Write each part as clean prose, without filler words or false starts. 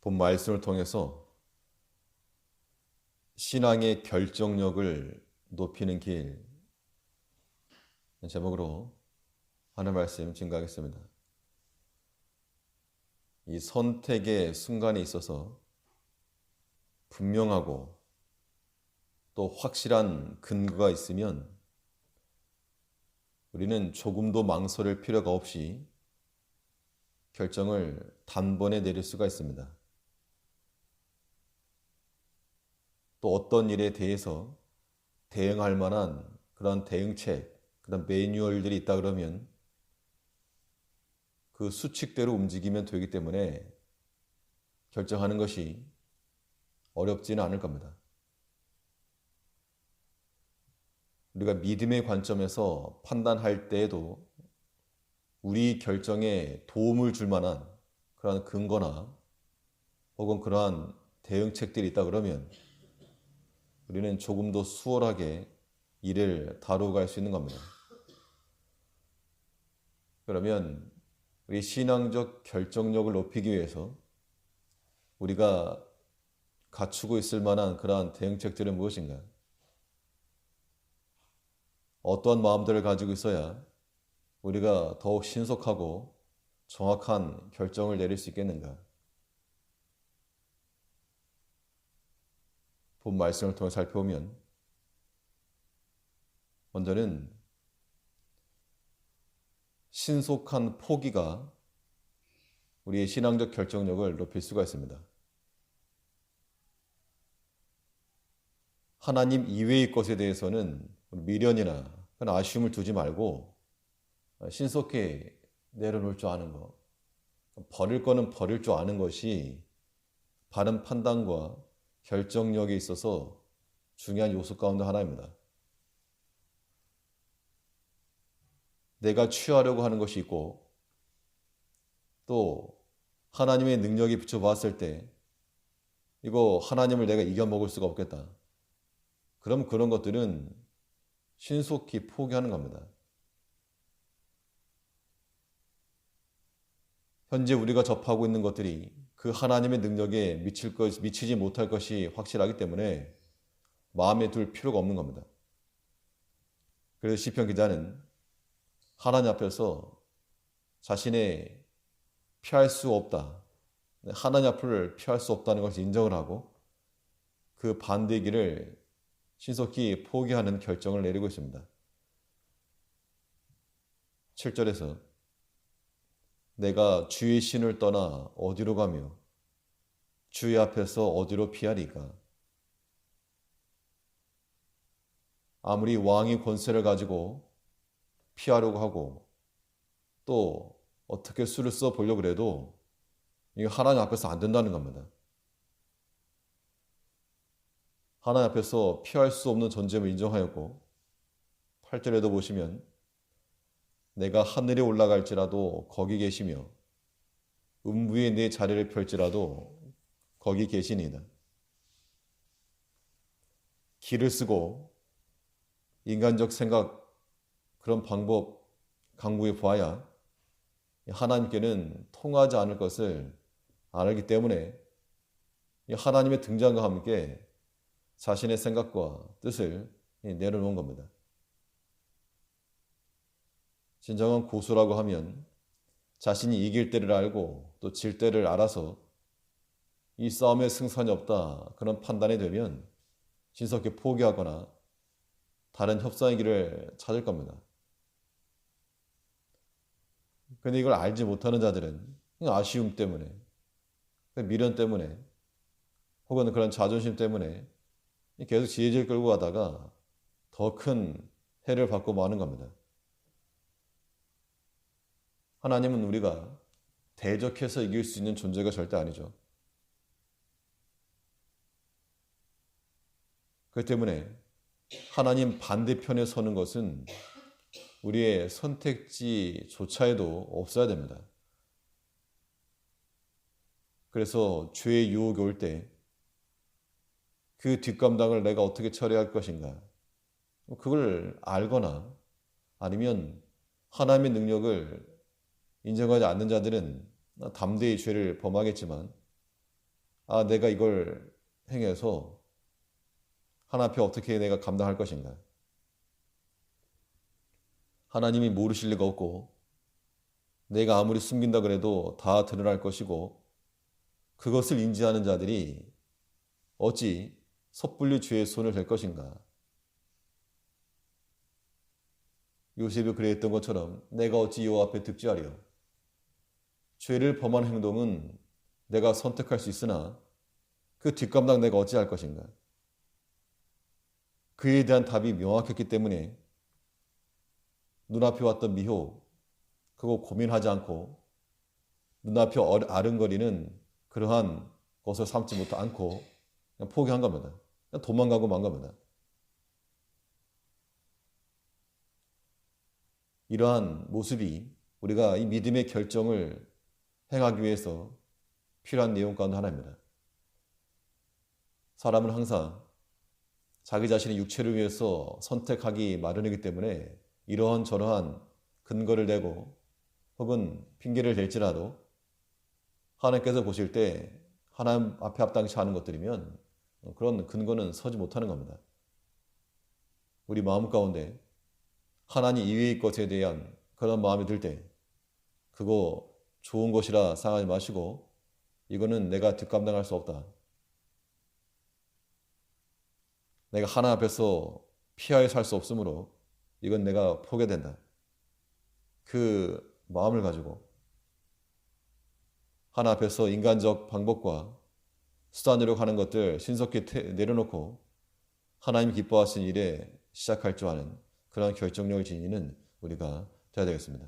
본 말씀을 통해서 신앙의 결정력을 높이는 길 제목으로 하는 말씀 증거하겠습니다. 이 선택의 순간에 있어서 분명하고 또 확실한 근거가 있으면 우리는 조금도 망설일 필요가 없이 결정을 단번에 내릴 수가 있습니다. 또 어떤 일에 대해서 대응할 만한 그런 대응책, 그런 매뉴얼들이 있다 그러면 그 수칙대로 움직이면 되기 때문에 결정하는 것이 어렵지는 않을 겁니다. 우리가 믿음의 관점에서 판단할 때에도 우리 결정에 도움을 줄 만한 그러한 근거나 혹은 그러한 대응책들이 있다 그러면 우리는 조금 더 수월하게 일을 다루어 갈 수 있는 겁니다. 그러면 우리 신앙적 결정력을 높이기 위해서 우리가 갖추고 있을 만한 그러한 대응책들은 무엇인가? 어떠한 마음들을 가지고 있어야 우리가 더욱 신속하고 정확한 결정을 내릴 수 있겠는가? 본 말씀을 통해 살펴보면 먼저는 신속한 포기가 우리의 신앙적 결정력을 높일 수가 있습니다. 하나님 이외의 것에 대해서는 미련이나 그런 아쉬움을 두지 말고 신속히 내려놓을 줄 아는 것, 버릴 거는 버릴 줄 아는 것이 바른 판단과 결정력에 있어서 중요한 요소 가운데 하나입니다. 내가 취하려고 하는 것이 있고 또 하나님의 능력에 비춰봤을 때 이거 하나님을 내가 이겨먹을 수가 없겠다. 그럼 그런 것들은 신속히 포기하는 겁니다. 현재 우리가 접하고 있는 것들이 그 하나님의 능력에 미치지 못할 것이 확실하기 때문에 마음에 둘 필요가 없는 겁니다. 그래서 시편 기자는 하나님 앞에서 자신의 피할 수 없다. 하나님 앞을 피할 수 없다는 것을 인정을 하고 그 반대의 길을 신속히 포기하는 결정을 내리고 있습니다. 7절에서 내가 주의 신을 떠나 어디로 가며 주의 앞에서 어디로 피하리까? 아무리 왕이 권세를 가지고 피하려고 하고 또 어떻게 수를 써 보려고 해도 이거 하나님 앞에서 안 된다는 겁니다. 하나님 앞에서 피할 수 없는 존재임을 인정하였고 8절에도 보시면 내가 하늘에 올라갈지라도 거기 계시며 음부에 내 자리를 펼지라도 거기 계시니이다. 길을 쓰고 인간적 생각 그런 방법 강구해 보아야 하나님께는 통하지 않을 것을 알기 때문에 하나님의 등장과 함께 자신의 생각과 뜻을 내려놓은 겁니다. 진정한 고수라고 하면 자신이 이길 때를 알고 또 질 때를 알아서 이 싸움에 승산이 없다 그런 판단이 되면 신속히 포기하거나 다른 협상의 길을 찾을 겁니다. 그런데 이걸 알지 못하는 자들은 아쉬움 때문에 미련 때문에 혹은 그런 자존심 때문에 계속 지혜질 끌고 가다가 더 큰 해를 받고 마는 겁니다. 하나님은 우리가 대적해서 이길 수 있는 존재가 절대 아니죠. 그렇기 때문에 하나님 반대편에 서는 것은 우리의 선택지조차에도 없어야 됩니다. 그래서 죄의 유혹이 올 때 그 뒷감당을 내가 어떻게 처리할 것인가 그걸 알거나 아니면 하나님의 능력을 인정하지 않는 자들은 담대히 죄를 범하겠지만 내가 이걸 행해서 하나님 앞에 어떻게 내가 감당할 것인가. 하나님이 모르실 리가 없고 내가 아무리 숨긴다 그래도 다 드러날 것이고 그것을 인지하는 자들이 어찌 섣불리 주의 손을 댈 것인가. 요셉이 그랬던 것처럼 내가 어찌 여호와 앞에 득죄하리요. 죄를 범한 행동은 내가 선택할 수 있으나 그 뒷감당 내가 어찌할 것인가. 그에 대한 답이 명확했기 때문에 눈앞에 왔던 미혹 그거 고민하지 않고 눈앞에 아른거리는 그러한 것을 삼지 않고 그냥 포기한 겁니다. 그냥 도망가고 만 겁니다. 이러한 모습이 우리가 이 믿음의 결정을 행하기 위해서 필요한 내용 가운데 하나입니다. 사람은 항상 자기 자신의 육체를 위해서 선택하기 마련이기 때문에 이러한 저러한 근거를 대고 혹은 핑계를 댈지라도 하나님께서 보실 때 하나님 앞에 합당치 않은 것들이면 그런 근거는 서지 못하는 겁니다. 우리 마음 가운데 하나님 이외의 것에 대한 그런 마음이 들 때 그거 좋은 것이라 생각하지 마시고 이거는 내가 뒷감당할 수 없다. 내가 하나님 앞에서 피하여 살 수 없으므로 이건 내가 포기된다. 그 마음을 가지고 하나님 앞에서 인간적 방법과 수단으로 가는 것들 신속히 내려놓고 하나님 기뻐하신 일에 시작할 줄 아는 그런 결정력을 지니는 우리가 되어야 되겠습니다.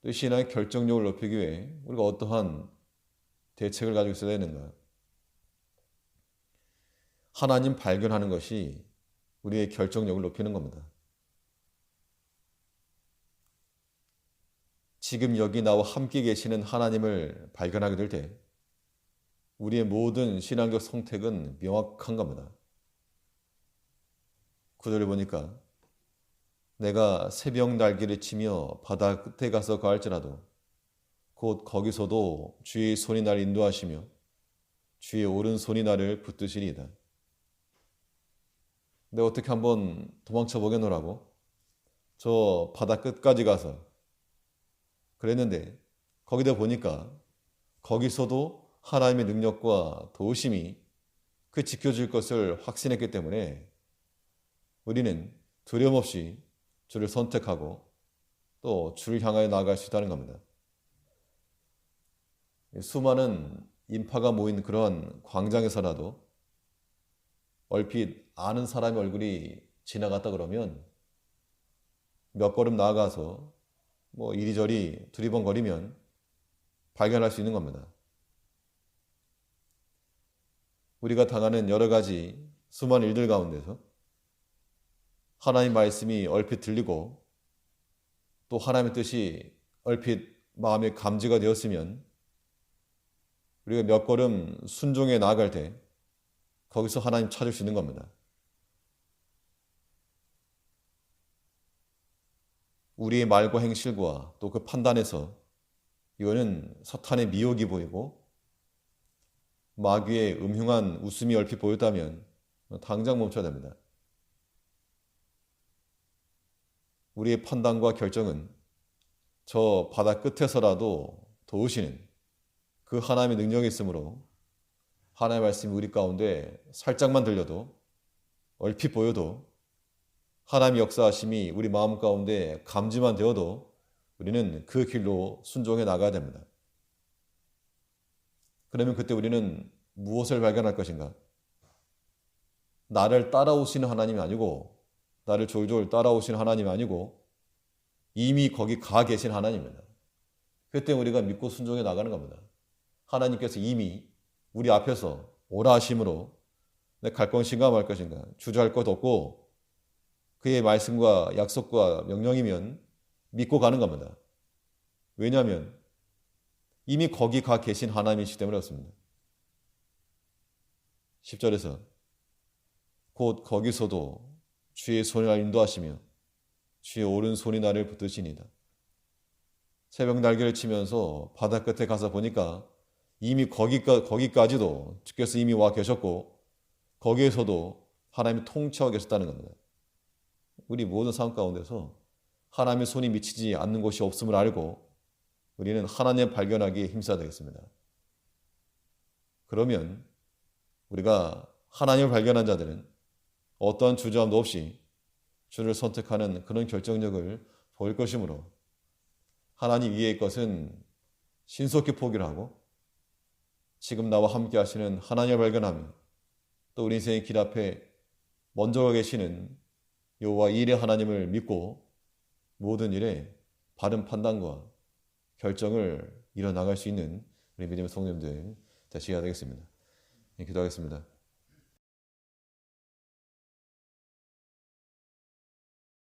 또 신앙의 결정력을 높이기 위해 우리가 어떠한 대책을 가지고 있어야 되는가? 하나님 발견하는 것이 우리의 결정력을 높이는 겁니다. 지금 여기 나와 함께 계시는 하나님을 발견하게 될 때 우리의 모든 신앙적 선택은 명확한 겁니다. 구절을 보니까 내가 새벽 날개를 치며 바다 끝에 가서 거할지라도 곧 거기서도 주의 손이 나를 인도하시며 주의 오른손이 나를 붙드시리이다. 내가 어떻게 한번 도망쳐 보겠노라고 저 바다 끝까지 가서 그랬는데 거기다 보니까 거기서도 하나님의 능력과 도우심이 그 지켜줄 것을 확신했기 때문에 우리는 두려움 없이 주를 선택하고 또 주를 향하여 나아갈 수 있다는 겁니다. 수많은 인파가 모인 그런 광장에서라도 얼핏 아는 사람의 얼굴이 지나갔다 그러면 몇 걸음 나아가서 이리저리 두리번거리면 발견할 수 있는 겁니다. 우리가 당하는 여러 가지 수많은 일들 가운데서 하나님의 말씀이 얼핏 들리고 또 하나님의 뜻이 얼핏 마음에 감지가 되었으면 우리가 몇 걸음 순종해 나아갈 때 거기서 하나님 찾을 수 있는 겁니다. 우리의 말과 행실과 또 그 판단에서 이거는 사탄의 미혹이 보이고 마귀의 음흉한 웃음이 얼핏 보였다면 당장 멈춰야 됩니다. 우리의 판단과 결정은 저 바다 끝에서라도 도우시는 그 하나님의 능력이 있으므로 하나님의 말씀이 우리 가운데 살짝만 들려도 얼핏 보여도 하나님의 역사하심이 우리 마음 가운데 감지만 되어도 우리는 그 길로 순종해 나가야 됩니다. 그러면 그때 우리는 무엇을 발견할 것인가? 나를 따라오시는 하나님이 아니고 나를 졸졸 따라오시는 하나님이 아니고 이미 거기 가 계신 하나님입니다. 그때 우리가 믿고 순종해 나가는 겁니다. 하나님께서 이미 우리 앞에서 오라 하심으로 내 갈 것인가 말 것인가 주저할 것 없고 그의 말씀과 약속과 명령이면 믿고 가는 겁니다. 왜냐하면 이미 거기 가 계신 하나님이시기 때문에 그렇습니다. 10절에서 곧 거기서도 주의 손이 나를 인도하시며 주의 오른손이 나를 붙드시니이다. 새벽 날개를 치면서 바다 끝에 가서 보니까 이미 거기까지도 주께서 이미 와 계셨고 거기에서도 하나님이 통치하고 계셨다는 겁니다. 우리 모든 삶 가운데서 하나님의 손이 미치지 않는 곳이 없음을 알고 우리는 하나님을 발견하기에 힘써야 되겠습니다. 그러면 우리가 하나님을 발견한 자들은 어떠한 주저함도 없이 주를 선택하는 그런 결정력을 보일 것이므로 하나님 위의 것은 신속히 포기를 하고 지금 나와 함께 하시는 하나님을 발견하며 또 우리 인생의 길 앞에 먼저 가 계시는 여호와 일의 하나님을 믿고 모든 일에 바른 판단과 결정을 이뤄나갈 수 있는 우리 믿음의 성도님들 되시게 되겠습니다. 기도하겠습니다.